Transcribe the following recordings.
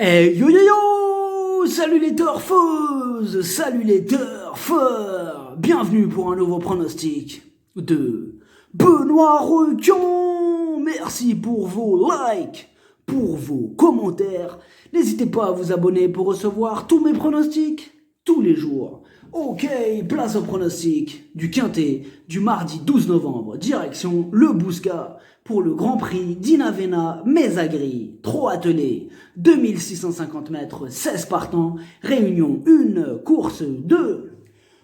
Hey yo yo yo! Salut les turfeuses! Salut les turfeurs! Bienvenue pour un nouveau pronostic de Benoît Requion! Merci pour vos likes, pour vos commentaires. N'hésitez pas à vous abonner pour recevoir tous mes pronostics tous les jours. Ok, place au pronostic du Quintet du mardi 12 novembre, direction le Bouscat pour le Grand Prix d'Inavena Mezagri, 3 attelés, 2650 mètres, 16 partants, réunion 1, course 2.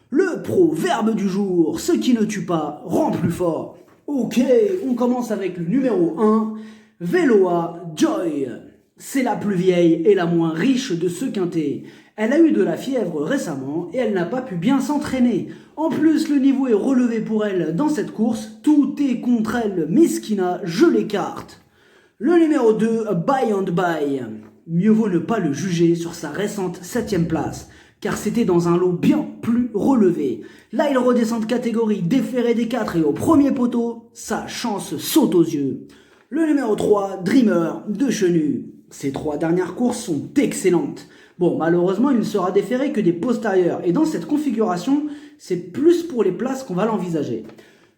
Le proverbe du jour, ce qui ne tue pas rend plus fort. Ok, on commence avec le numéro 1, Veloa Joy. C'est la plus vieille et la moins riche de ce quintet. Elle a eu de la fièvre récemment et elle n'a pas pu bien s'entraîner. En plus, le niveau est relevé pour elle dans cette course. Tout est contre elle. Miskina, je l'écarte. Le numéro 2, Buy and Buy. Mieux vaut ne pas le juger sur sa récente 7ème place, car c'était dans un lot bien plus relevé. Là, il redescend de catégorie, déféré des 4 et au premier poteau, sa chance saute aux yeux. Le numéro 3, Dreamer de Chenu. Ces 3 dernières courses sont excellentes. Bon, malheureusement, il ne sera déféré que des postérieurs. Et dans cette configuration, c'est plus pour les places qu'on va l'envisager.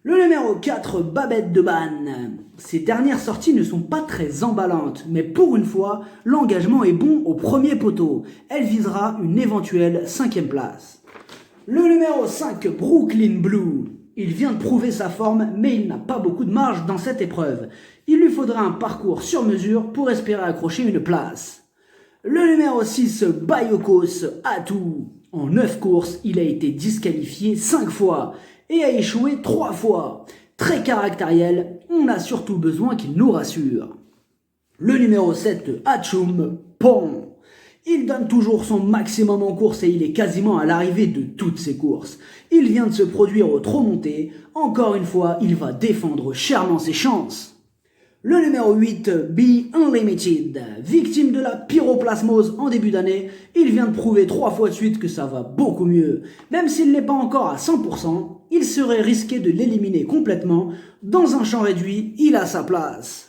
Le numéro 4, Babette de Banne. Ces dernières sorties ne sont pas très emballantes, mais pour une fois, l'engagement est bon au premier poteau. Elle visera une éventuelle 5ème place. Le numéro 5, Brooklyn Blue. Il vient de prouver sa forme, mais il n'a pas beaucoup de marge dans cette épreuve. Il lui faudra un parcours sur mesure pour espérer accrocher une place. Le numéro 6, Bayokos Atou. En 9 courses, il a été disqualifié 5 fois et a échoué 3 fois. Très caractériel, on a surtout besoin qu'il nous rassure. Le numéro 7, Hachum Pong. Il donne toujours son maximum en course et il est quasiment à l'arrivée de toutes ses courses. Il vient de se produire au trot monté. Encore une fois, il va défendre chèrement ses chances. Le numéro 8, Be Unlimited. Victime de la pyroplasmose en début d'année, il vient de prouver 3 fois de suite que ça va beaucoup mieux. Même s'il n'est pas encore à 100%, il serait risqué de l'éliminer complètement. Dans un champ réduit, il a sa place.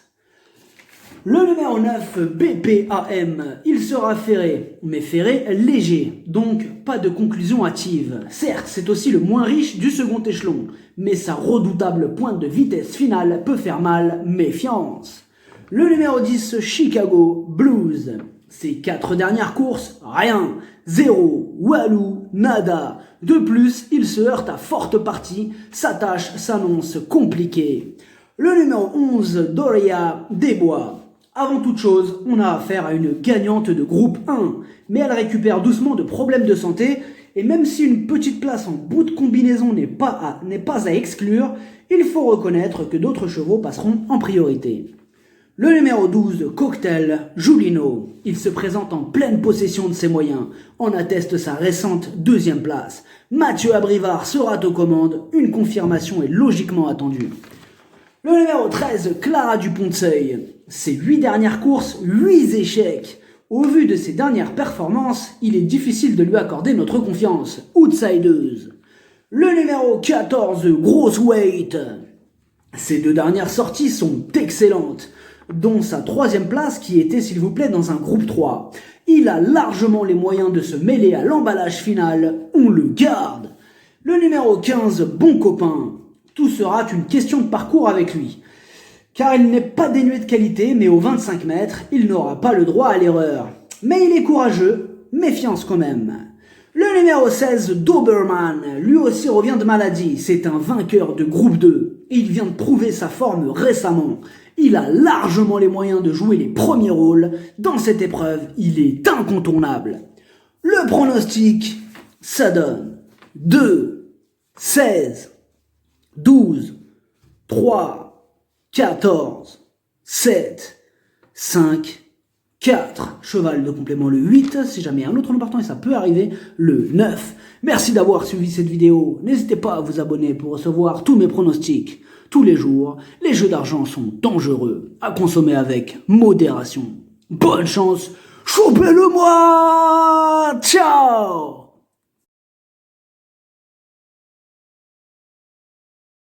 Le numéro 9, BPAM, il sera ferré, mais ferré léger, donc pas de conclusion hâtive. Certes, c'est aussi le moins riche du second échelon, mais sa redoutable pointe de vitesse finale peut faire mal, méfiance. Le numéro 10, Chicago Blues. Ses 4 dernières courses, rien, 0, walou, nada. De plus, il se heurte à forte partie, sa tâche s'annonce compliquée. Le numéro 11, Doria Desbois. Avant toute chose, on a affaire à une gagnante de groupe 1, mais elle récupère doucement de problèmes de santé, et même si une petite place en bout de combinaison n'est pas à exclure, il faut reconnaître que d'autres chevaux passeront en priorité. Le numéro 12, Cocktail Julino. Il se présente en pleine possession de ses moyens, en atteste sa récente 2ème place. Mathieu Abrivard sera aux commandes, une confirmation est logiquement attendue. Le numéro 13, Clara Dupont-de-Seuil. Ses 8 dernières courses, 8 échecs. Au vu de ses dernières performances, il est difficile de lui accorder notre confiance. Outsideuse. Le numéro 14, Gross Weight. Ses 2 dernières sorties sont excellentes, dont sa 3ème place qui était s'il vous plaît dans un groupe 3. Il a largement les moyens de se mêler à l'emballage final, on le garde. Le numéro 15, Bon Copain. Tout sera une question de parcours avec lui. Car il n'est pas dénué de qualité, mais aux 25 mètres, il n'aura pas le droit à l'erreur. Mais il est courageux, méfiance quand même. Le numéro 16, Doberman, lui aussi revient de maladie. C'est un vainqueur de groupe 2. Et il vient de prouver sa forme récemment. Il a largement les moyens de jouer les premiers rôles. Dans cette épreuve, il est incontournable. Le pronostic, ça donne 2, 16, 12, 3, 14, 7, 5, 4. Cheval de complément le 8, si jamais un autre nom partant et ça peut arriver, le 9. Merci d'avoir suivi cette vidéo. N'hésitez pas à vous abonner pour recevoir tous mes pronostics tous les jours. Les jeux d'argent sont dangereux, à consommer avec modération. Bonne chance, chopez-le-moi. Ciao.